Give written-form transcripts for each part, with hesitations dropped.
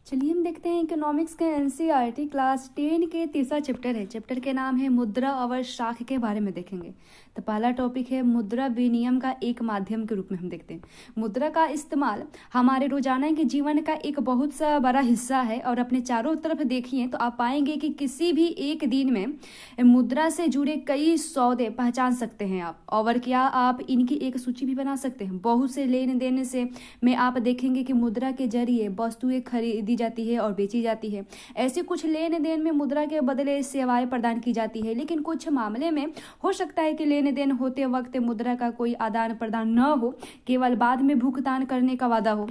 चलिए हम देखते हैं इकोनॉमिक्स के एनसीईआरटी क्लास 10 के तीसरा चैप्टर है। चैप्टर के नाम है मुद्रा और शाख के बारे में देखेंगे। तो पहला टॉपिक है मुद्रा विनिमय का एक माध्यम के रूप में हम देखते हैं। मुद्रा का इस्तेमाल हमारे रोजाना के जीवन का एक बहुत सा बड़ा हिस्सा है और अपने चारों तरफ देखिए तो आप पाएंगे कि किसी भी एक दिन में मुद्रा से जुड़े कई सौदे पहचान सकते हैं आप, और क्या आप इनकी एक सूची भी बना सकते हैं। बहुत से लेन देन से में आप देखेंगे कि मुद्रा के जरिए वस्तुएं खरीदी जाती है और बेची जाती है। ऐसे कुछ लेन देन में मुद्रा के बदले सेवाएं प्रदान की जाती है, लेकिन कुछ मामले में हो सकता है कि लेन देन होते वक्त मुद्रा का कोई आदान प्रदान न हो, केवल बाद में भुगतान करने का वादा हो।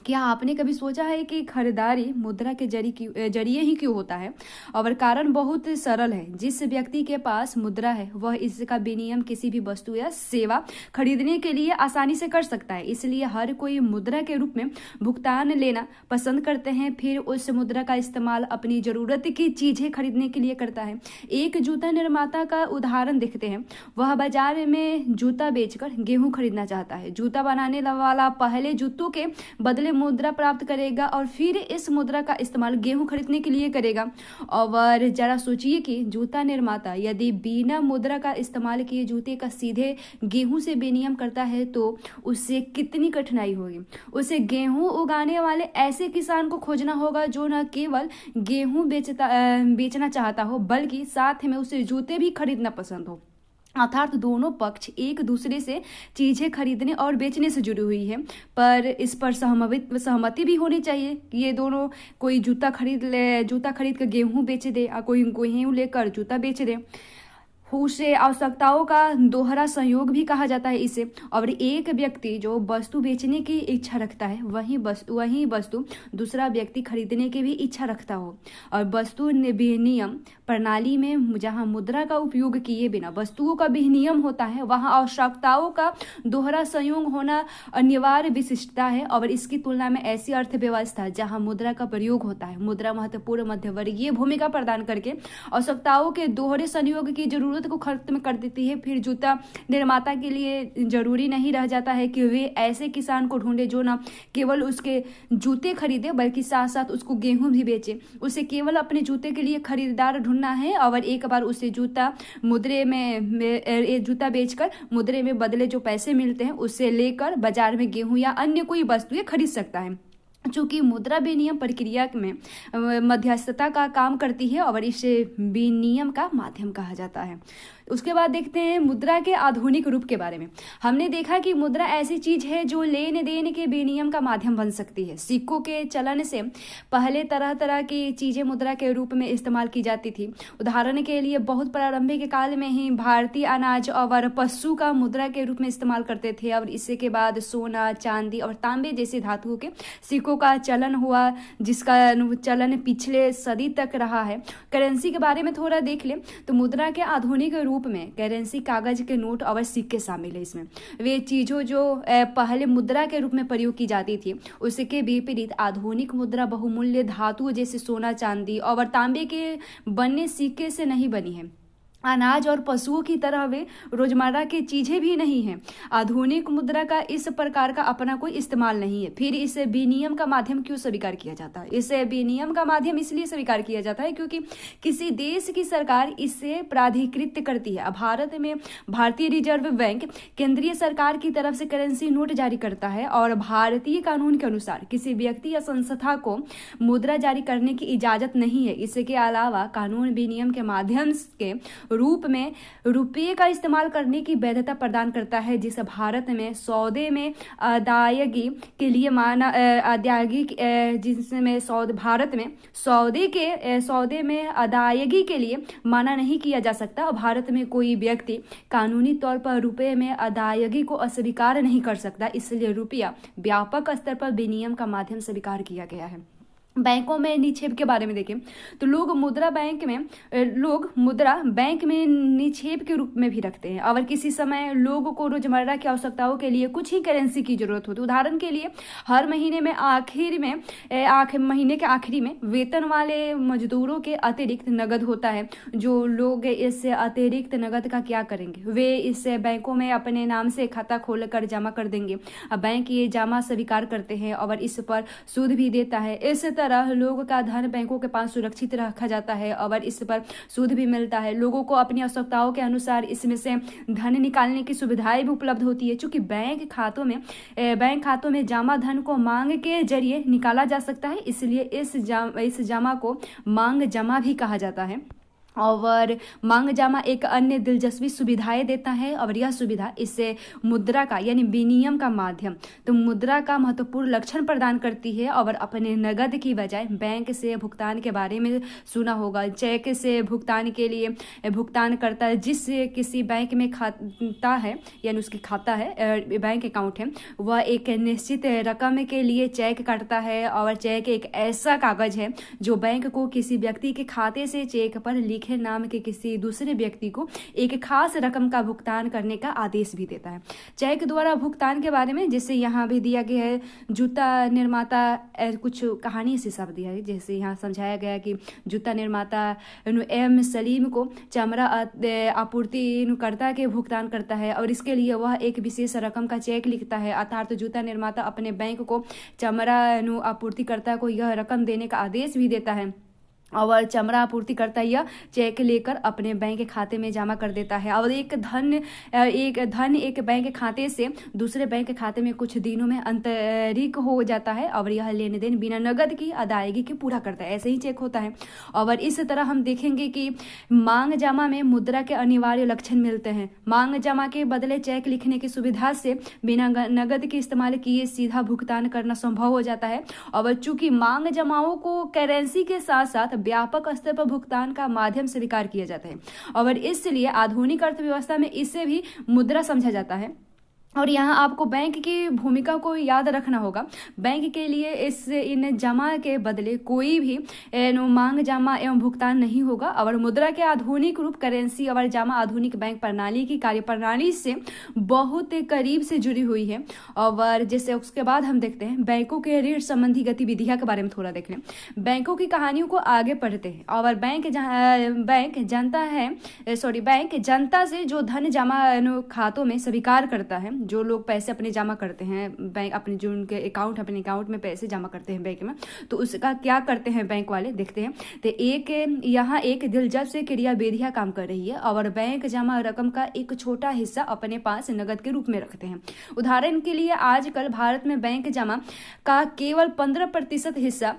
क्या आपने कभी सोचा है कि खरीदारी मुद्रा के जरिए ही क्यों होता है? और कारण बहुत सरल है। जिस व्यक्ति के पास मुद्रा है वह इसका विनिमय किसी भी वस्तु या सेवा खरीदने के लिए आसानी से कर सकता है, इसलिए हर कोई मुद्रा के रूप में भुगतान लेना पसंद करते हैं। फिर उस मुद्रा का इस्तेमाल अपनी जरूरत की चीजें खरीदने के लिए करता है। एक जूता निर्माता का उदाहरण देखते हैं। वह बाजार में जूता बेचकर गेहूं खरीदना चाहता है। जूता बनाने वाला पहले जूतों के बदले मुद्रा प्राप्त करेगा और फिर इस मुद्रा का इस्तेमाल गेहूं खरीदने के लिए करेगा। और जरा सोचिए कि जूता निर्माता यदि बिना मुद्रा का इस्तेमाल किए जूते का सीधे गेहूं से विनिमय करता है तो उससे कितनी कठिनाई होगी। उसे गेहूं उगाने वाले ऐसे किसान को खोजना होगा जो न केवल गेहूं बेचना चाहता हो बल्कि साथ में उसे जूते भी खरीदना पसंद हो। अर्थात दोनों पक्ष एक दूसरे से चीजें खरीदने और बेचने से जुड़ी हुई है, पर इस पर सहमति भी होनी चाहिए कि ये दोनों, कोई जूता खरीद कर गेहूं बेच दे और कोई गेहूं लेकर जूता बेच दे। उसे आवश्यकताओं का दोहरा संयोग भी कहा जाता है इसे। और एक व्यक्ति जो वस्तु बेचने की इच्छा रखता है वही वस्तु दूसरा व्यक्ति खरीदने की भी इच्छा रखता हो। और वस्तु विनिमय प्रणाली में जहां मुद्रा का उपयोग किए बिना वस्तुओं का विनिमय होता है वहां आवश्यकताओं का दोहरा संयोग होना अनिवार्य विशिष्टता है। और इसकी तुलना में ऐसी अर्थव्यवस्था जहां मुद्रा का प्रयोग होता है, मुद्रा महत्वपूर्ण मध्यवर्गीय भूमिका प्रदान करके आवश्यकताओं के दोहरे संयोग की जरूरत को खत्म कर देती है। फिर जूता निर्माता के लिए जरूरी नहीं रह जाता है कि वे ऐसे किसान को ढूंढे जो न केवल उसके जूते खरीदे बल्कि साथ साथ उसको गेहूं भी बेचे। उसे केवल अपने जूते के लिए खरीदार ढूंढना है और एक बार उसे जूता बेचकर मुद्रे में बदले जो पैसे मिलते हैं उससे लेकर बाजार में गेहूं या अन्य कोई वस्तुएं खरीद सकता है। चूंकि मुद्रा विनिमय प्रक्रिया में मध्यस्थता का काम करती है और इसे विनिमय का माध्यम कहा जाता है। उसके बाद देखते हैं मुद्रा के आधुनिक रूप के बारे में। हमने देखा कि मुद्रा ऐसी चीज है जो लेन देन के विनिमय का माध्यम बन सकती है। सिक्कों के चलन से पहले तरह तरह की चीजें मुद्रा के रूप में इस्तेमाल की जाती थी। उदाहरण के लिए बहुत प्रारंभिक काल में ही भारतीय अनाज और पशु का मुद्रा के रूप में इस्तेमाल करते थे और इसके के बाद सोना, चांदी और तांबे जैसे धातुओं के सिक्कों का चलन हुआ, जिसका चलन पिछले सदी तक रहा है। करेंसी के बारे में थोड़ा देख ले तो मुद्रा के आधुनिक रूप में करेंसी कागज के नोट और सिक्के शामिल है। इसमें वे चीजों जो पहले मुद्रा के रूप में प्रयोग की जाती थी उसके विपरीत आधुनिक मुद्रा बहुमूल्य धातु जैसे सोना, चांदी और तांबे के बने सिक्के से नहीं बनी है। अनाज और पशुओं की तरह वे रोजमर्रा की चीजें भी नहीं हैं। आधुनिक मुद्रा का इस प्रकार का अपना कोई इस्तेमाल नहीं है। फिर इसे विनिमय का माध्यम क्यों स्वीकार किया जाता है? इसे विनिमय का माध्यम इसलिए स्वीकार किया जाता है क्योंकि किसी देश की सरकार इसे प्राधिकृत करती है। भारत में भारतीय रिजर्व बैंक केंद्रीय सरकार की तरफ से करेंसी नोट जारी करता है और भारतीय कानून के अनुसार किसी व्यक्ति या संस्था को मुद्रा जारी करने की इजाजत नहीं है। इसके अलावा कानून विनिमय के माध्यम के रूप में रुपये का इस्तेमाल करने की वैधता प्रदान करता है, जिसे भारत में सौदे में अदायगी के लिए माना सौदे में अदायगी के लिए माना नहीं किया जा सकता। भारत में कोई व्यक्ति कानूनी तौर पर रुपये में अदायगी को अस्वीकार नहीं कर सकता, इसलिए रुपया व्यापक स्तर पर विनिमय का माध्यम स्वीकार किया गया है। बैंकों में निक्षेप के बारे में देखें तो लोग मुद्रा बैंक में निक्षेप के रूप में भी रखते हैं और किसी समय लोगों को रोजमर्रा की आवश्यकताओं के लिए कुछ ही करेंसी की जरूरत होती है। उदाहरण के लिए हर महीने के आखिरी में वेतन वाले मजदूरों के अतिरिक्त नगद होता है। जो लोग इससे अतिरिक्त नगद का क्या करेंगे? वे इससे बैंकों में अपने नाम से खाता खोलकर जमा कर देंगे। अब बैंक ये जमा स्वीकार करते हैं और इस पर सूद भी देता है। इस तरह तरह लोगों का धन बैंकों के पास सुरक्षित रखा जाता है और इस पर सूद भी मिलता है। लोगों को अपनी आवश्यकताओं के अनुसार इसमें से धन निकालने की सुविधाएं भी उपलब्ध होती है। चूंकि बैंक खातों में जमा धन को मांग के जरिए निकाला जा सकता है, इसलिए इस जमा को मांग जमा भी कहा जाता है। और मांग जमा एक अन्य दिलचस्पी सुविधाएं देता है और यह सुविधा इससे मुद्रा का यानी विनिमय का माध्यम तो मुद्रा का महत्वपूर्ण लक्षण प्रदान करती है। और अपने नगद की बजाय बैंक से भुगतान के बारे में सुना होगा। चेक से भुगतान के लिए भुगतान करता है, जिस किसी बैंक में खाता है यानी उसकी खाता है, बैंक अकाउंट है, वह एक निश्चित रकम के लिए चेक काटता है। और चेक एक ऐसा कागज है जो बैंक को किसी व्यक्ति के खाते से चेक पर लिखे नाम के किसी दूसरे व्यक्ति को एक खास रकम का भुगतान करने का आदेश भी देता है। चेक द्वारा भुगतान के बारे में जैसे यहाँ भी दिया गया है, जूता निर्माता कुछ कहानी से सब दिया है। जैसे यहाँ समझाया गया कि जूता निर्माता एम सलीम को चमड़ा आपूर्तिकर्ता के भुगतान करता है और इसके लिए वह एक विशेष रकम का चेक लिखता है। अर्थात जूता निर्माता अपने बैंक को चमड़ा आपूर्तिकर्ता को यह रकम देने का आदेश भी देता है और चमड़ा आपूर्तिकर्ता यह चेक लेकर अपने बैंक खाते में जमा कर देता है। और एक धन एक बैंक खाते से दूसरे बैंक खाते में कुछ दिनों में अंतरित हो जाता है और यह लेन देन बिना नगद की अदायगी के पूरा करता है। ऐसे ही चेक होता है। और इस तरह हम देखेंगे कि मांग जमा में मुद्रा के अनिवार्य लक्षण मिलते हैं। मांग जमा के बदले चेक लिखने की सुविधा से बिना नगद के इस्तेमाल किए सीधा भुगतान करना संभव हो जाता है। और चूंकि मांग जमाओं को करेंसी के साथ साथ व्यापक स्तर पर भुगतान का माध्यम स्वीकार किया जाता है और इसलिए आधुनिक अर्थव्यवस्था में इसे भी मुद्रा समझा जाता है। और यहाँ आपको बैंक की भूमिका को याद रखना होगा। बैंक के लिए इन जमा के बदले कोई भी मांग जमा एवं भुगतान नहीं होगा। और मुद्रा के आधुनिक रूप करेंसी और जमा आधुनिक बैंक प्रणाली की कार्यप्रणाली से बहुत करीब से जुड़ी हुई है। और जैसे उसके बाद हम देखते हैं बैंकों के ऋण संबंधी गतिविधियां के बारे में थोड़ा देख लें। बैंकों की कहानियों को आगे पढ़ते हैं। और बैंक जनता से जो धन जमा खातों में स्वीकार करता है, जो लोग पैसे अपने जमा करते हैं बैंक अपने जो उनके अपने अकाउंट में पैसे जमा करते हैं बैंक में, तो उसका क्या करते हैं बैंक वाले देखते हैं। तो यहाँ एक दिलचस्प क्रियाविधियां काम कर रही है और बैंक जमा रकम का एक छोटा हिस्सा अपने पास नगद के रूप में रखते हैं। उदाहरण के लिए आजकल भारत में बैंक जमा का केवल 15% हिस्सा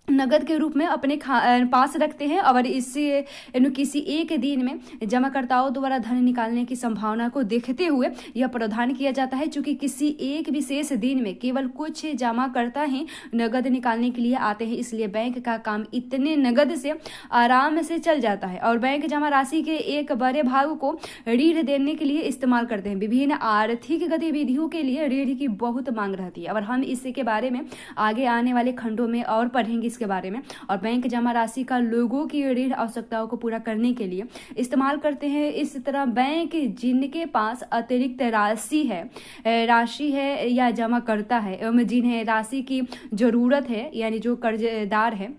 नगद के रूप में अपने पास रखते हैं और इससे किसी एक दिन में जमाकर्ताओं द्वारा धन निकालने की संभावना को देखते हुए यह प्रावधान किया जाता है। चूंकि किसी एक विशेष दिन में केवल कुछ जमाकर्ता ही नगद निकालने के लिए आते हैं, इसलिए बैंक का काम इतने नगद से आराम से चल जाता है। और बैंक जमा राशि के एक बड़े भाग को ऋण देने के लिए इस्तेमाल करते हैं। विभिन्न आर्थिक गतिविधियों के लिए ऋण की बहुत मांग रहती है और हम इसके बारे में आगे आने वाले खंडों में और पढ़ेंगे इसके बारे में। और बैंक जमा राशि का लोगों की ऋण आवश्यकताओं को पूरा करने के लिए इस्तेमाल करते हैं। इस तरह बैंक जिनके पास अतिरिक्त राशि है या जमा करता है एवं जिन्हें राशि की जरूरत है यानी जो कर्जदार है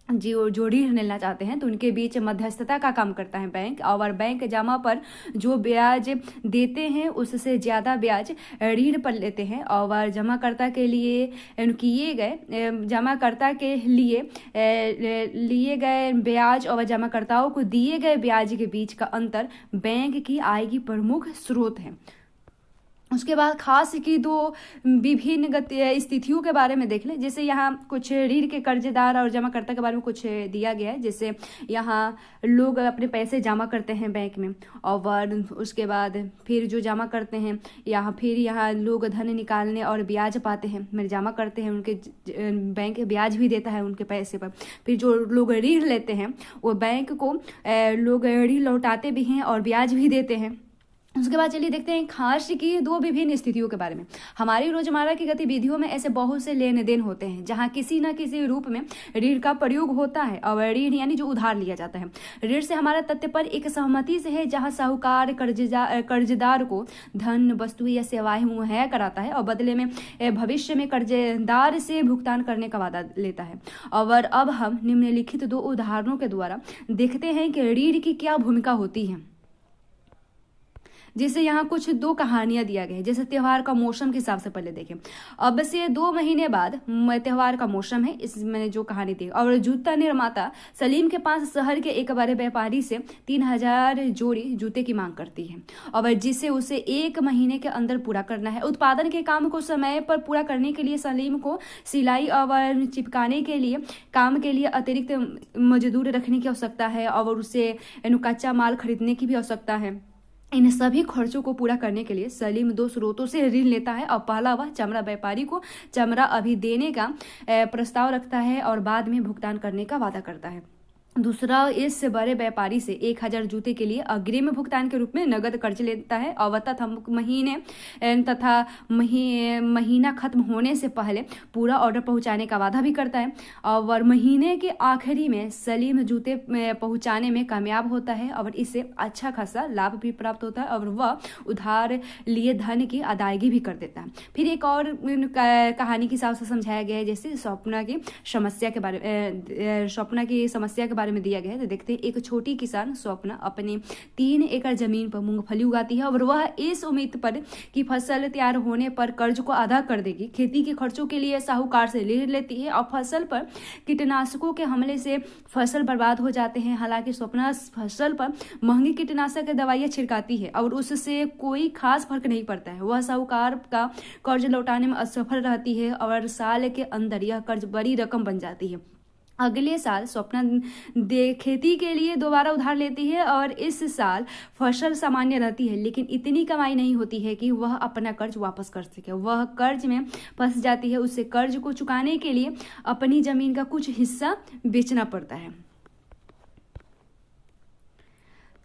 जो ऋण लेना चाहते हैं, तो उनके बीच मध्यस्थता का काम करता है बैंक। और बैंक जमा पर जो ब्याज देते हैं उससे ज़्यादा ब्याज ऋण पर लेते हैं। और जमाकर्ता के लिए लिए गए ब्याज और जमाकर्ताओं को दिए गए ब्याज के बीच का अंतर बैंक की आय की प्रमुख स्रोत है। उसके बाद खास की दो विभिन्न स्थितियों के बारे में देख लें। जैसे यहाँ कुछ ऋण के कर्जदार और जमाकर्ता के बारे में कुछ दिया गया है। जैसे यहाँ लोग अपने पैसे जमा करते हैं बैंक में और उसके बाद फिर जो जमा करते हैं यहाँ लोग धन निकालने और ब्याज पाते हैं, मैंने जमा करते हैं, उनके बैंक ब्याज भी देता है उनके पैसे पर। फिर जो लोग ऋण लेते हैं वो बैंक को लोग ऋण लौटाते भी हैं और ब्याज भी देते हैं। उसके बाद चलिए देखते हैं खास की दो विभिन्न स्थितियों के बारे में। हमारी रोजमर्रा की गतिविधियों में ऐसे बहुत से लेन देन होते हैं जहां किसी न किसी रूप में ऋण का प्रयोग होता है। और ऋण यानी जो उधार लिया जाता है। ऋण से हमारा तत्पर एक सहमति से है जहां साहूकार कर्जदार को धन, वस्तु या सेवाएं मुहैया कराता है और बदले में भविष्य में कर्जदार से भुगतान करने का वादा लेता है। और अब हम निम्नलिखित दो उदाहरणों के द्वारा देखते हैं कि ऋण की क्या भूमिका होती है। जिसे यहाँ कुछ दो कहानियां दिया गया है। जैसे त्योहार का मौसम के हिसाब से पहले देखें, अब से 2 महीने बाद त्योहार का मौसम है, इसमें जो कहानी थी। और जूता निर्माता सलीम के पास शहर के एक बड़े व्यापारी से 3000 जोड़ी जूते की मांग करती है, और जिसे उसे 1 महीने के अंदर पूरा करना है। उत्पादन के काम को समय पर पूरा करने के लिए सलीम को सिलाई और चिपकाने के लिए काम के लिए अतिरिक्त मजदूर रखने की आवश्यकता है, और उसे कच्चा माल खरीदने की भी आवश्यकता है। इन सभी खर्चों को पूरा करने के लिए सलीम 2 स्रोतों से ऋण लेता है, और पहला वह चमड़ा व्यापारी को चमड़ा अभी देने का प्रस्ताव रखता है और बाद में भुगतान करने का वादा करता है। दूसरा इस बड़े व्यापारी से 1000 जूते के लिए अग्रिम भुगतान के रूप में नगद कर्ज लेता है, और तथा महीना खत्म होने से पहले पूरा ऑर्डर पहुंचाने का वादा भी करता है। और महीने के आखिरी में सलीम जूते पहुंचाने में कामयाब होता है, और इससे अच्छा खासा लाभ भी प्राप्त होता है, और वह उधार लिए धन की अदायगी भी कर देता है। फिर एक और कहानी के हिसाब से समझाया गया है, जैसे स्वप्ना की समस्या के बारे में दिया गया है। तो देखते हैं, एक छोटी किसान स्वप्ना अपने 3 एकड़ जमीन पर मूंगफली उगाती है, और वह इस उम्मीद पर कि फसल तैयार होने पर कर्ज को अदा कर देगी। खेती के खर्चों के लिए साहूकार से ऋण लेती है, और फसल पर कीटनाशकों के हमले से फसल बर्बाद हो जाते हैं। हालांकि स्वप्ना फसल पर महंगी कीटनाशक दवाइयां छिड़काती है, और उससे कोई खास फर्क नहीं पड़ता है। वह साहूकार का कर्ज लौटाने में असफल रहती है, और साल के अंदर यह कर्ज बड़ी रकम बन जाती है। अगले साल स्वप्ना खेती के लिए दोबारा उधार लेती है, और इस साल फसल सामान्य रहती है, लेकिन इतनी कमाई नहीं होती है कि वह अपना कर्ज वापस कर सके। वह कर्ज में फंस जाती है। उसे कर्ज को चुकाने के लिए अपनी जमीन का कुछ हिस्सा बेचना पड़ता है।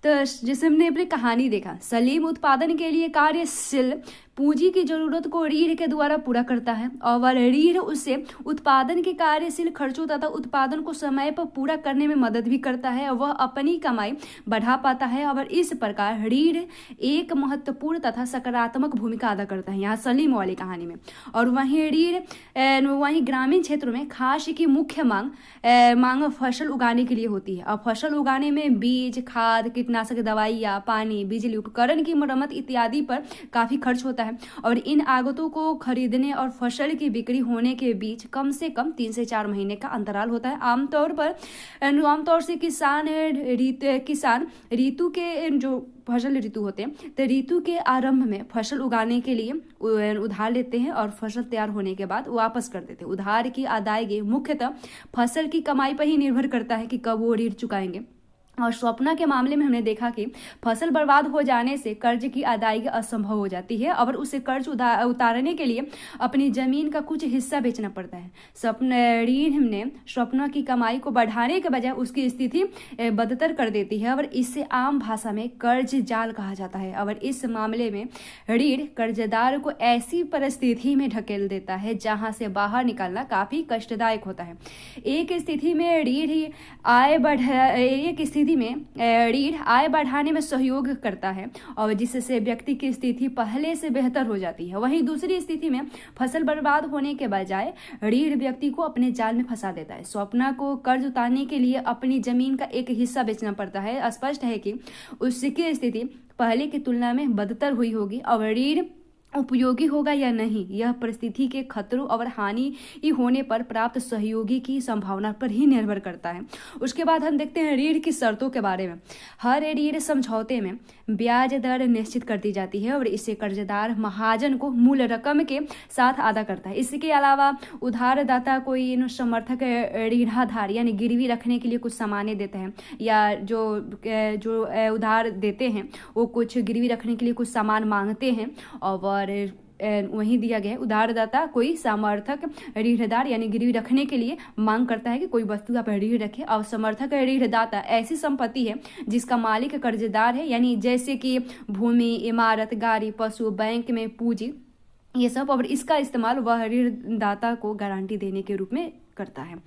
तो जैसे हमने अपनी कहानी देखा, सलीम उत्पादन के लिए कार्यशील पूंजी की जरूरत को ऋण के द्वारा पूरा करता है, और ऋण उसे उत्पादन के कार्यशील खर्चों तथा उत्पादन को समय पर पूरा करने में मदद भी करता है। वह अपनी कमाई बढ़ा पाता है, और इस प्रकार ऋण एक महत्वपूर्ण तथा सकारात्मक भूमिका अदा करता है यहाँ सलीम वाली कहानी में। और वहीं ग्रामीण क्षेत्रों में खास की मुख्य मांग फसल उगाने के लिए होती है, और फसल उगाने में बीज, खाद, कीटनाशक दवाइयाँ, पानी, बिजली, उपकरण की मरम्मत इत्यादि पर काफी खर्च होता है। और इन आगतों को खरीदने और फसल की बिक्री होने के बीच कम से कम 3 से 4 महीने का अंतराल होता है। आमतौर से किसान ऋतु के जो फसल ऋतु होते हैं, तो ऋतु के आरंभ में फसल उगाने के लिए उधार लेते हैं, और फसल तैयार होने के बाद वापस कर देते हैं। उधार की अदायगी मुख्यतः फसल की कमाई पर ही निर्भर करता है कि कब वो ऋण चुकाएंगे। और स्वप्ना के मामले में हमने देखा कि फसल बर्बाद हो जाने से कर्ज की अदायगी असंभव हो जाती है, और उसे कर्ज उतारने के लिए अपनी जमीन का कुछ हिस्सा बेचना पड़ता है। ऋण ने स्वप्ना की कमाई को बढ़ाने के बजाय उसकी स्थिति बदतर कर देती है, और इससे आम भाषा में कर्ज जाल कहा जाता है। और इस मामले में ऋण कर्जदार को ऐसी परिस्थिति में ढकेल देता है जहां से बाहर निकलना काफी कष्टदायक होता है। एक स्थिति में ऋण आय बढ़ाने में सहयोग करता है, और जिससे व्यक्ति की स्थिति पहले से बेहतर हो जाती है। वहीं दूसरी स्थिति में फसल बर्बाद होने के बजाय ऋण व्यक्ति को अपने जाल में फंसा देता है। स्वप्ना को कर्ज उतारने के लिए अपनी जमीन का एक हिस्सा बेचना पड़ता है। स्पष्ट है कि उसकी स्थिति पहले की तुलना में बदतर हुई होगी, और ऋण उपयोगी होगा या नहीं, यह परिस्थिति के खतरों और हानि होने पर प्राप्त सहयोगी की संभावना पर ही निर्भर करता है। उसके बाद हम देखते हैं ऋण की शर्तों के बारे में। हर ऋण समझौते में ब्याज दर निश्चित कर दी जाती है, और इसे कर्जदार महाजन को मूल रकम के साथ अदा करता है। इसके अलावा उधारदाता कोई समर्थक ऋणाधार यानी गिरवी रखने के लिए कुछ सामान्य देते हैं, या जो उधार देते हैं वो कुछ गिरवी रखने के लिए कुछ सामान मांगते हैं। और वहीं दिया गया है, उधारदाता कोई समर्थक ऋणदार यानी गिरवी रखने के लिए मांग करता है कि कोई वस्तु आप ऋण रखे। और समर्थक ऋणदाता ऐसी संपत्ति है जिसका मालिक कर्जदार है, यानी जैसे कि भूमि, इमारत, गाड़ी, पशु, बैंक में पूंजी, ये सब। और इसका इस्तेमाल वह ऋणदाता को गारंटी देने के रूप में करता है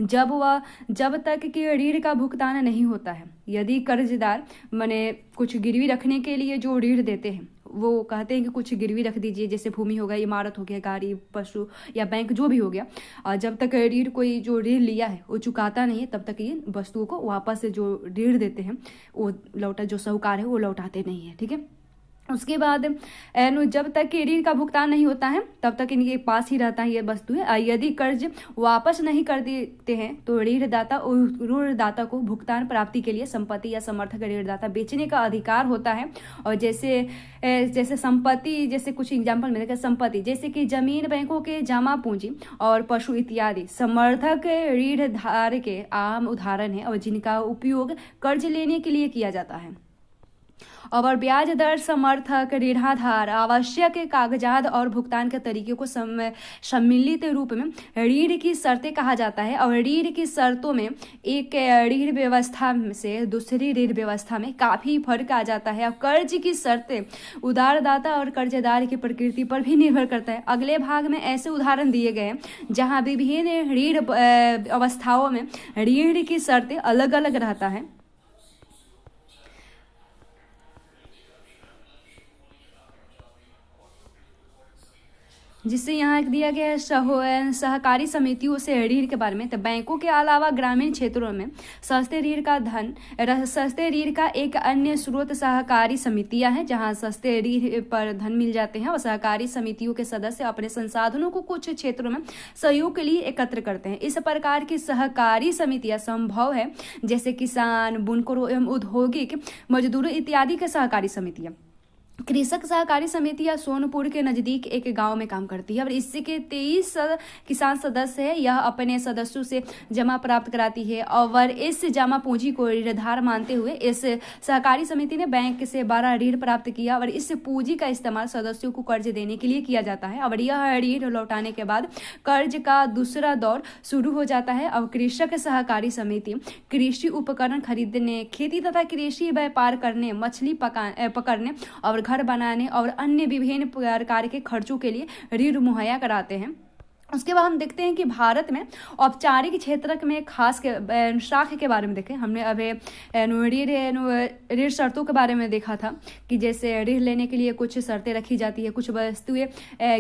जब तक कि ऋण का भुगतान नहीं होता है। यदि कर्जदार कुछ गिरवी रखने के लिए जो ऋण देते हैं वो कहते हैं कि कुछ गिरवी रख दीजिए, जैसे भूमि हो गया, इमारत हो गया, गाड़ी, पशु या बैंक जो भी हो गया, और जब तक जो ऋण लिया है वो चुकाता नहीं है तब तक ये वस्तुओं को वापस से जो ऋण देते हैं वो जो साहूकार है वो लौटाते नहीं है। ठीक है। उसके बाद जब तक कि ऋण का भुगतान नहीं होता है तब तक इनके पास ही रहता है ये वस्तुएं। यदि कर्ज वापस नहीं कर देते हैं तो ऋणदाता को भुगतान प्राप्ति के लिए संपत्ति या समर्थक ऋणदाता बेचने का अधिकार होता है। और जैसे संपत्ति, जैसे कुछ एग्जाम्पल मिलेगा, संपत्ति जैसे कि जमीन, बैंकों के जमा पूंजी और पशु इत्यादि समर्थक ऋणधारक के आम उदाहरण है और जिनका उपयोग कर्ज लेने के लिए किया जाता है। और ब्याज दर, समर्थक, ऋणाधार, आवश्यक कागजात और भुगतान के तरीके को सम्मिलित रूप में ऋण की शर्तें कहा जाता है। और ऋण की शर्तों में एक ऋण व्यवस्था से दूसरी ऋण व्यवस्था में काफी फर्क आ जाता है। और कर्ज की शर्तें उधारदाता और कर्जदार की प्रकृति पर भी निर्भर करता है। अगले भाग में ऐसे उदाहरण दिए गए हैं जहां विभिन्न ऋण अवस्थाओं में ऋण की शर्तें अलग अलग रहता है। जिससे यहाँ दिया गया है सहकारी समितियों से ऋण के बारे में। तो बैंकों के अलावा ग्रामीण क्षेत्रों में सस्ते ऋण का एक अन्य स्रोत सहकारी समितियां हैं, जहां सस्ते ऋण पर धन मिल जाते हैं। और सहकारी समितियों के सदस्य अपने संसाधनों को कुछ क्षेत्रों में सहयोग के लिए एकत्र करते हैं। इस प्रकार की सहकारी समितियां संभव है जैसे किसान, बुनकरों एवं औद्योगिक मजदूरों इत्यादि के सहकारी समितियां। कृषक सहकारी समितियां सोनपुर के नजदीक एक गांव में काम करती है और इसके 23 किसान सदस्य है। यह अपने सदस्यों से जमा प्राप्त कराती है और इस जमा पूंजी को ऋणधार मानते हुए इस सहकारी समिति ने बैंक से 12 ऋण प्राप्त किया और इस पूंजी का इस्तेमाल सदस्यों को कर्ज देने के लिए किया जाता है। और यह ऋण लौटाने के बाद कर्ज का दूसरा दौर शुरू हो जाता है। और कृषक सहकारी समिति कृषि उपकरण खरीदने, खेती तथा कृषि व्यापार करने, मछली पकड़ने और घर बनाने और अन्य विभिन्न प्रकार के खर्चों के लिए ऋण मुहैया कराते हैं। उसके बाद हम देखते हैं कि भारत में औपचारिक क्षेत्र में खास के शाख के बारे में देखें। हमने अभी ऋण शर्तों के बारे में देखा था कि जैसे ऋण लेने के लिए कुछ शर्तें रखी जाती है, कुछ वस्तुएं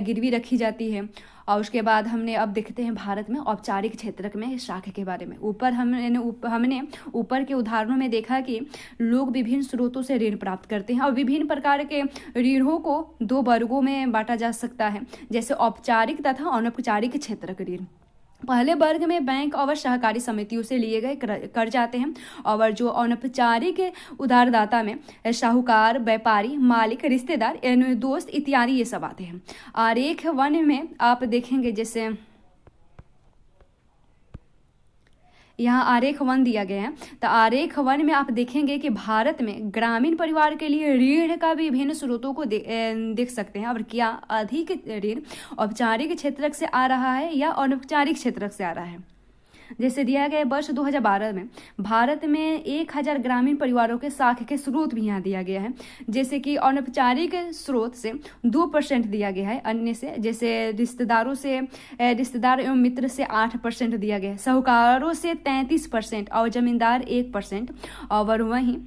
गिरवी रखी जाती है। और उसके बाद हमने अब देखते हैं भारत में औपचारिक क्षेत्र में शाख के बारे में। हमने ऊपर के उदाहरणों में देखा कि लोग विभिन्न स्रोतों से ऋण प्राप्त करते हैं और विभिन्न प्रकार के ऋणों को 2 वर्गों में बांटा जा सकता है, जैसे औपचारिक तथा अनौपचारिक क्षेत्र के ऋण। पहले वर्ग में बैंक और सहकारी समितियों से लिए गए कर्ज आते हैं और जो अनौपचारिक उधारदाता में साहूकार, व्यापारी, मालिक, रिश्तेदार, दोस्त इत्यादि ये सब आते हैं। आरेख 1 में आप देखेंगे, जैसे यहाँ आरेख 1 दिया गया है। तो आरेख 1 में आप देखेंगे कि भारत में ग्रामीण परिवार के लिए ऋण का विभिन्न स्रोतों को देख सकते हैं। और क्या अधिक ऋण औपचारिक क्षेत्र से आ रहा है या अनौपचारिक क्षेत्र से आ रहा है। जैसे दिया गया वर्ष 2012 में भारत में 1000 ग्रामीण परिवारों के साख के स्रोत भी यहाँ दिया गया है। जैसे कि अनौपचारिक स्रोत से 2% दिया गया है, अन्य से जैसे रिश्तेदार एवं मित्र से 8% दिया गया है, साहूकारों से 33% और जमींदार 1%। और वहीं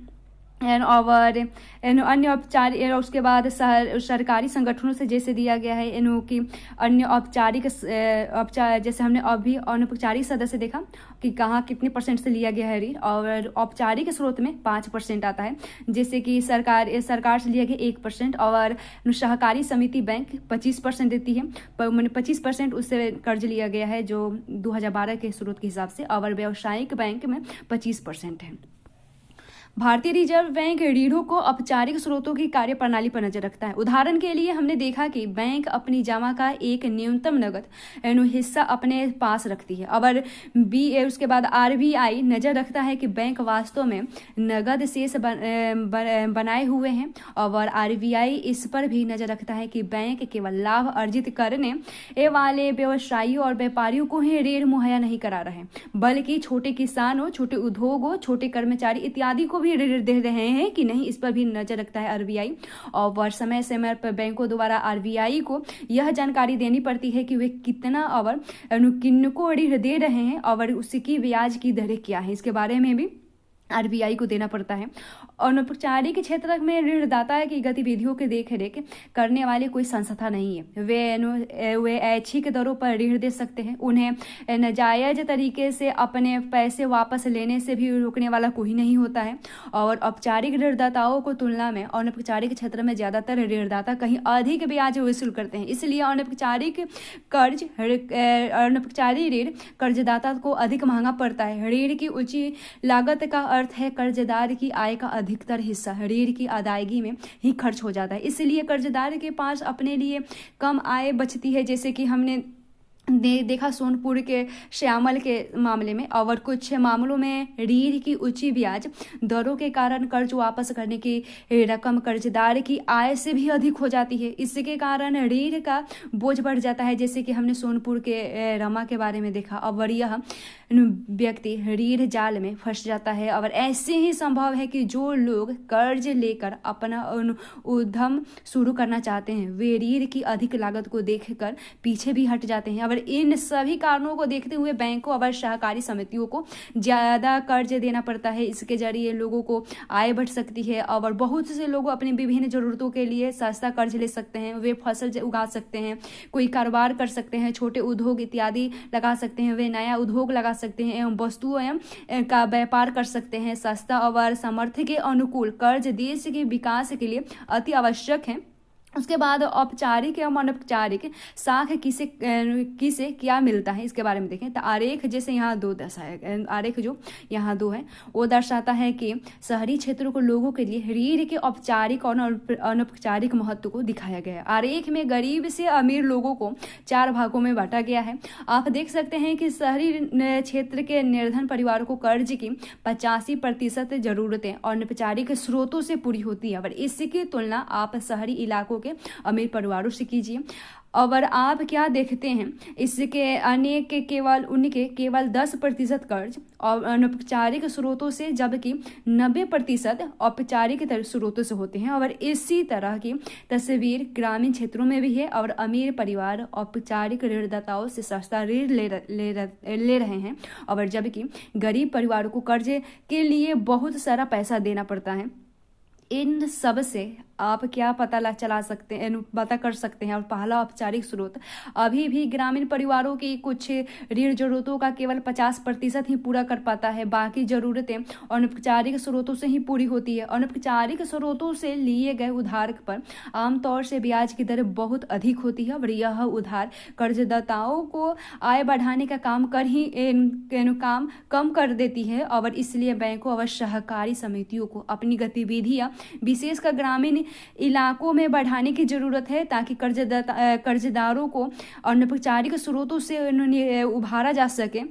और अन्य औपचारिक, उसके बाद सरकारी संगठनों से जैसे दिया गया है कि अन्य औपचारिक जैसे हमने अभी अनौपचारिक सदस्य देखा कि कहाँ कितने % से लिया गया है ऋण। और औपचारिक स्रोत में 5% आता है, जैसे कि सरकार से लिया गया 1%। और सहकारी समिति बैंक 25% देती है, 25% उससे कर्ज लिया गया है जो 2012 के स्रोत के हिसाब से। और व्यावसायिक बैंक में 25% है। भारतीय रिजर्व बैंक ऋणों को औपचारिक स्रोतों की कार्यप्रणाली पर नजर रखता है। उदाहरण के लिए हमने देखा कि बैंक अपनी जमा का एक न्यूनतम नगद हिस्सा अपने पास रखती है। और उसके बाद RBI नजर रखता है कि बैंक वास्तव में नगद शेष बनाए हुए हैं। और RBI इस पर भी नजर रखता है कि बैंक केवल लाभ अर्जित करने वाले व्यवसायियों और व्यापारियों को ही ऋण मुहैया नहीं करा रहे, बल्कि छोटे किसानों, छोटे उद्योगों, छोटे कर्मचारी इत्यादि को भी ऋण दे रहे हैं कि नहीं, इस पर भी नजर रखता है RBI। और समय समय पर बैंकों द्वारा RBI को यह जानकारी देनी पड़ती है कि वे कितना और किनको ऋण दे रहे हैं और उसकी ब्याज की दरें क्या है, इसके बारे में भी आरबीआई को देना पड़ता है। अनौपचारिक क्षेत्र में ऋणदाता की गतिविधियों की देखरेख करने वाले कोई संस्था नहीं है। वे ऐच्छिक दरों पर ऋण दे सकते हैं। उन्हें नाजायज तरीके से अपने पैसे वापस लेने से भी रोकने वाला कोई नहीं होता है। और औपचारिक ऋणदाताओं को तुलना में अनौपचारिक क्षेत्र में ज्यादातर ऋणदाता कहीं अधिक ब्याज वसूल करते हैं। इसलिए अनौपचारिक ऋण कर्जदाता को अधिक महंगा पड़ता है। ऋण की ऊंची लागत का अर्थ है कर्जदार की आय का अधिकतर हिस्सा ऋण की अदायगी में ही खर्च हो जाता है। इसलिए कर्जदार के पास अपने लिए कम आय बचती है, जैसे कि हमने देखा सोनपुर के श्यामल के मामले में। और कुछ मामलों में ऋण की ऊंची ब्याज दरों के कारण कर्ज वापस करने की रकम कर्जदार की आय से भी अधिक हो जाती है। इसके कारण ऋण का बोझ बढ़ जाता है, जैसे कि हमने सोनपुर के रमा के बारे में देखा। और यह व्यक्ति ऋण जाल में फंस जाता है। और ऐसे ही संभव है कि जो लोग कर्ज लेकर अपना उद्यम शुरू करना चाहते हैं वे ऋण की अधिक लागत को देखकर पीछे भी हट जाते हैं। और इन सभी कारणों को देखते हुए बैंकों और सहकारी समितियों को ज्यादा कर्ज देना पड़ता है। इसके जरिए लोगों को आय बढ़ सकती है और बहुत से लोग अपनी विभिन्न जरूरतों के लिए सस्ता कर्ज ले सकते हैं। वे फसल उगा सकते हैं, कोई कारोबार कर सकते हैं, छोटे उद्योग इत्यादि लगा सकते हैं, वे नया उद्योग लगा सकते हैं एवं वस्तुओं एवं का व्यापार कर सकते हैं। सस्ता और सामर्थ्य के अनुकूल कर्ज देश के विकास के लिए अति आवश्यक है। उसके बाद औपचारिक एवं अनौपचारिक शाख किसे क्या मिलता है इसके बारे में देखें। तो आरेख जैसे यहाँ दो दर्शाया, आरेख जो यहाँ दो है वो दर्शाता है कि शहरी क्षेत्रों को लोगों के लिए ऋण के औपचारिक और अनौपचारिक महत्व को दिखाया गया है। आरेख में गरीब से अमीर लोगों को 4 भागों में बांटा गया है। आप देख सकते हैं कि शहरी क्षेत्र के निर्धन परिवारों को कर्ज की 85% जरूरतें अनौपचारिक स्रोतों से पूरी होती है। और इसकी तुलना आप शहरी इलाकों के अमीर परिवारों से कीजिए। और आप क्या देखते हैं, इसके केवल 10% कर्ज और अनौपचारिक स्रोतों से, जबकि 90% औपचारिक स्रोतों से होते हैं। और इसी तरह की तस्वीर ग्रामीण क्षेत्रों में भी है। और अमीर परिवार औपचारिक ऋणदाताओं से सस्ता ऋण ले रहे हैं, और जबकि गरीब परिवारों को कर्ज के लिए बहुत सारा पैसा देना पड़ता है। इन सब से आप क्या पता कर सकते हैं। और पहला औपचारिक स्रोत अभी भी ग्रामीण परिवारों की कुछ ऋण जरूरतों का केवल 50% ही पूरा कर पाता है। बाकी जरूरतें अनौपचारिक स्रोतों से ही पूरी होती है। अनौपचारिक स्रोतों से लिए गए उधार पर आमतौर से ब्याज की दर बहुत अधिक होती है। और यह उधार कर्जदाताओं को आय बढ़ाने का काम कम कर देती है। और इसलिए बैंकों और सहकारी समितियों को अपनी गतिविधियां विशेषकर ग्रामीण इलाकों में बढ़ाने की जरूरत है, ताकि कर्जदारों को अनौपचारिक स्रोतों से उभारा जा सके,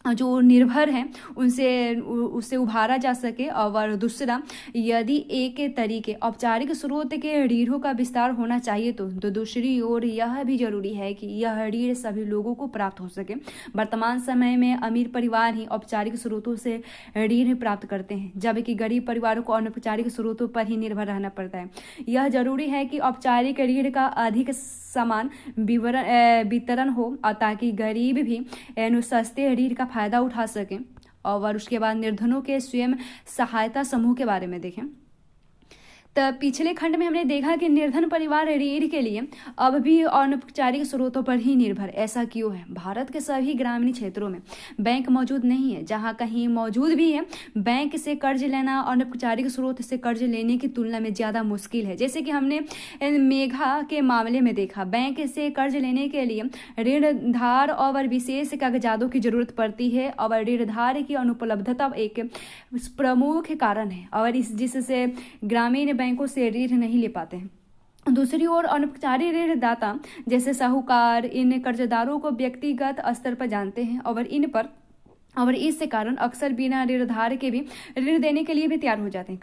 जो निर्भर हैं उससे उभारा जा सके। और दूसरा, यदि एक तरीके औपचारिक स्रोत के ऋणों का विस्तार होना चाहिए तो दूसरी ओर यह भी जरूरी है कि यह ऋण सभी लोगों को प्राप्त हो सके। वर्तमान समय में अमीर परिवार ही औपचारिक स्रोतों से ऋण प्राप्त करते हैं, जबकि गरीब परिवारों को अनौपचारिक स्रोतों पर ही निर्भर रहना पड़ता है। यह जरूरी है कि औपचारिक ऋण का अधिक समान वितरण हो, ताकि गरीब भी सस्ते ऋण का फायदा उठा सकें। और उसके बाद निर्धनों के स्वयं सहायता समूह के बारे में देखें। तो पिछले खंड में हमने देखा कि निर्धन परिवार ऋण के लिए अब भी अनौपचारिक स्रोतों पर ही निर्भर। ऐसा क्यों है? भारत के सभी ग्रामीण क्षेत्रों में बैंक मौजूद नहीं है। जहां कहीं मौजूद भी है, बैंक से कर्ज लेना अनौपचारिक स्रोत से कर्ज लेने की तुलना में ज्यादा मुश्किल है। जैसे कि हमने मेघा के मामले में देखा, बैंक से कर्ज लेने के लिए ऋणधार और विशेष कागजातों की जरूरत पड़ती है। और ऋणधार की अनुपलब्धता एक प्रमुख कारण है, और जिससे ग्रामीण बैंकों से ऋण नहीं ले पाते हैं। दूसरी ओर अनौपचारिक ऋणदाता जैसे साहूकार इन कर्जदारों को व्यक्तिगत स्तर पर जानते हैं, और इस कारण अक्सर बिना ऋणधार के भी ऋण देने के लिए भी तैयार हो जाते हैं।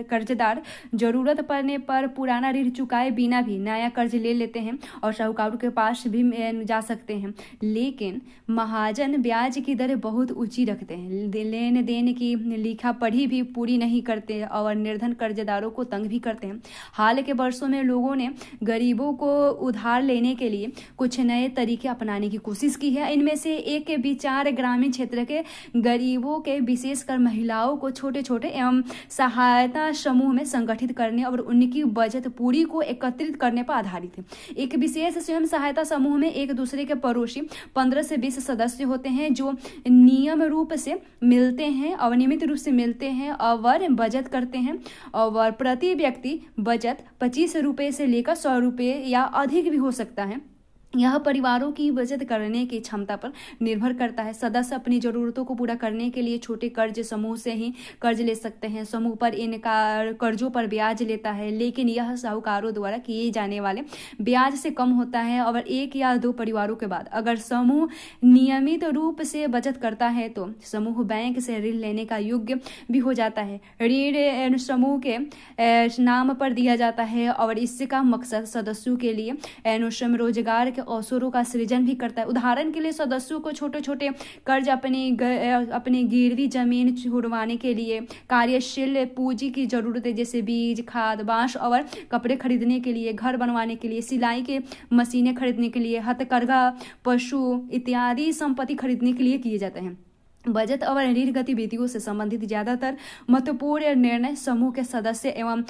कर्जदार जरूरत पड़ने पर पुराना ऋण चुकाए बिना भी नया कर्ज ले लेते हैं और साहूकारों के पास भी जा सकते हैं। लेकिन महाजन ब्याज की दर बहुत ऊंची रखते हैं, लेन देन की लिखा पढ़ी भी पूरी नहीं करते और निर्धन कर्जदारों को तंग भी करते हैं। हाल के वर्षों में लोगों ने गरीबों को उधार लेने के लिए कुछ नए तरीके अपनाने की कोशिश की है। इनमें से एक विचार एनसीआर ग्रामीण क्षेत्र के गरीबों के विशेषकर महिलाओं को छोटे छोटे एवं सहायता समूह में संगठित करने और उनकी बचत पूरी को एकत्रित करने पर आधारित है। एक विशेष स्वयं सहायता समूह में एक दूसरे के पड़ोसी 15 से 20 सदस्य होते हैं जो नियमित रूप से मिलते हैं और बचत करते हैं और प्रति व्यक्ति बचत 25 रुपये से लेकर 100 रुपये या अधिक भी हो सकता है। यह परिवारों की बचत करने की क्षमता पर निर्भर करता है। सदस्य अपनी जरूरतों को पूरा करने के लिए छोटे कर्ज समूह से ही कर्ज ले सकते हैं। समूह पर इन कर्जों पर ब्याज लेता है, लेकिन यह साहूकारों द्वारा किए जाने वाले ब्याज से कम होता है। और एक या दो परिवारों के बाद अगर समूह नियमित रूप से बचत करता है तो समूह बैंक से ऋण लेने का योग्य भी हो जाता है। ऋण समूह के नाम पर दिया जाता है और इसका मकसद सदस्यों के लिए रोजगार के अवसरों का सृजन भी करता है। उदाहरण के लिए सदस्यों को छोटे छोटे कर्ज अपनी गिरवी जमीन छुड़वाने के लिए, कार्यशील पूंजी की जरूरतें जैसे बीज, खाद, बांस और कपड़े खरीदने के लिए, घर बनवाने के लिए, सिलाई के मशीनें खरीदने के लिए, हथकरघा, पशु इत्यादि संपत्ति खरीदने के लिए किए जाते हैं। बचत और ऋण गतिविधियों से संबंधित ज्यादातर महत्वपूर्ण निर्णय समूह के सदस्य एवं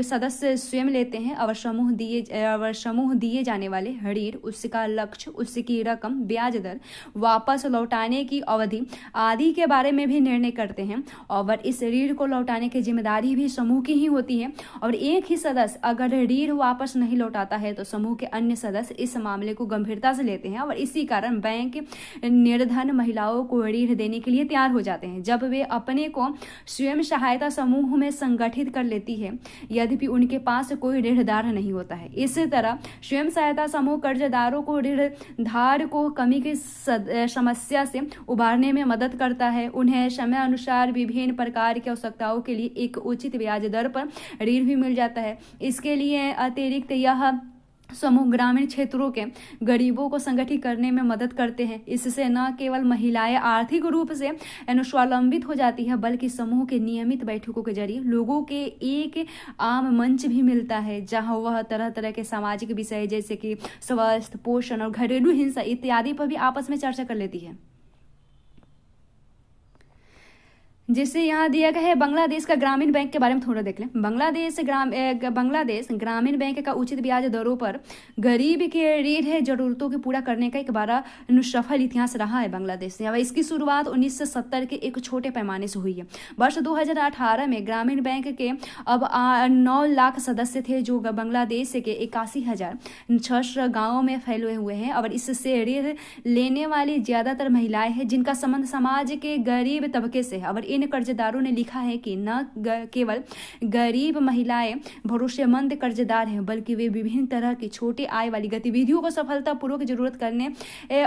सदस्य स्वयं लेते हैं और समूह दिए जाने वाले ऋण, उसका लक्ष्य, उसकी रकम, ब्याज दर, वापस लौटाने की अवधि आदि के बारे में भी निर्णय करते हैं। और इस ऋण को लौटाने की जिम्मेदारी भी समूह की ही होती है। और एक ही सदस्य अगर ऋण वापस नहीं लौटाता है तो समूह के अन्य सदस्य इस मामले को गंभीरता से लेते हैं और इसी कारण बैंक निर्धन महिलाओं को ऋण देने के लिए तैयार हो जाते हैं जब वे अपने को स्वयं सहायता समूह में संगठित कर लेती है, यद्यपि उनके पास कोई ऋणदार नहीं होता है। इसी तरह स्वयं सहायता समूह कर्जदारों को ऋणधार को कमी की समस्या से उबारने में मदद करता है। उन्हें समय अनुसार विभिन्न प्रकार की आवश्यकताओं के लिए एक उचित ब्याज दर पर ऋण भी मिल जाता है। इसके लिए अतिरिक्त यह समूह ग्रामीण क्षेत्रों के गरीबों को संगठित करने में मदद करते हैं। इससे न केवल महिलाएं आर्थिक रूप से स्वावलंबित हो जाती है बल्कि समूह के नियमित बैठकों के जरिए लोगों के एक आम मंच भी मिलता है जहां वह तरह तरह के सामाजिक विषय जैसे कि स्वास्थ्य, पोषण और घरेलू हिंसा इत्यादि पर भी आपस में चर्चा कर लेती है। जिससे यहाँ दिया गया है बांग्लादेश का ग्रामीण बैंक के बारे में थोड़ा देख लें। बांग्लादेश ग्रामीण बैंक का उचित ब्याज दरों पर गरीब के ऋण जरूरतों को पूरा करने का एक बड़ा सफल इतिहास रहा है बांग्लादेश में। इसकी शुरुआत 1970 के एक छोटे पैमाने से हुई है। वर्ष 2018 में ग्रामीण बैंक के अब 9 लाख सदस्य थे जो बांग्लादेश के 81,600 गाँवों में फैले हुए हैं और इससे ऋण लेने वाली ज्यादातर महिलाएं हैं जिनका संबंध समाज के गरीब तबके से है। और इन कर्जदारों ने लिखा है कि न केवल गरीब महिलाएं भरोसेमंद कर्जदार हैं बल्कि वे विभिन्न तरह की छोटी आय वाली गतिविधियों को सफलतापूर्वक जरूरत करने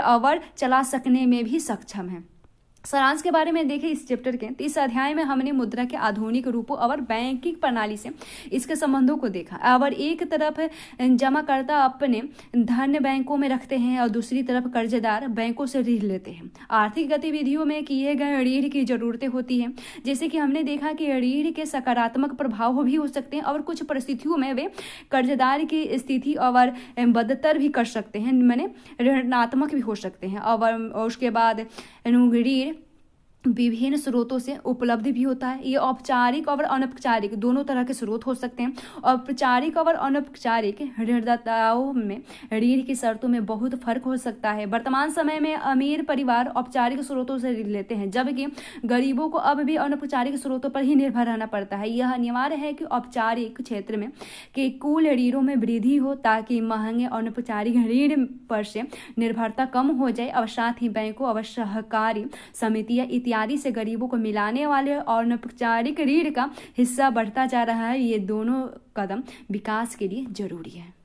और चला सकने में भी सक्षम हैं। सारांश के बारे में देखें इस चैप्टर के इस अध्याय में हमने मुद्रा के आधुनिक रूपों और बैंकिंग प्रणाली से इसके संबंधों को देखा। और एक तरफ जमाकर्ता अपने धन बैंकों में रखते हैं और दूसरी तरफ कर्जदार बैंकों से ऋण लेते हैं। आर्थिक गतिविधियों में किए गए ऋण की जरूरतें होती हैं, जैसे कि हमने देखा कि ऋण के सकारात्मक प्रभाव भी हो सकते हैं और कुछ परिस्थितियों में वे कर्जदार की स्थिति और बदतर भी कर सकते हैं, माने ऋणात्मक भी हो सकते हैं। और उसके बाद ऋण विभिन्न स्रोतों से उपलब्ध भी होता है। ये औपचारिक और अनौपचारिक दोनों तरह के स्रोत हो सकते हैं। औपचारिक और अनौपचारिक ऋणदाताओं में ऋण की शर्तों में बहुत फर्क हो सकता है। वर्तमान समय में अमीर परिवार औपचारिक स्रोतों से ऋण लेते हैं जबकि गरीबों को अब भी अनौपचारिक स्रोतों पर ही निर्भर रहना पड़ता है। यह अनिवार्य है कि औपचारिक क्षेत्र में के कुल ऋणों में वृद्धि हो ताकि महंगे अनौपचारिक ऋण पर से निर्भरता कम हो जाए और साथ ही बैंकों और सहकारी समितियां इत्यादि से गरीबों को मिलाने वाले और अनौपचारिक ऋण का हिस्सा बढ़ता जा रहा है। ये दोनों कदम विकास के लिए जरूरी है।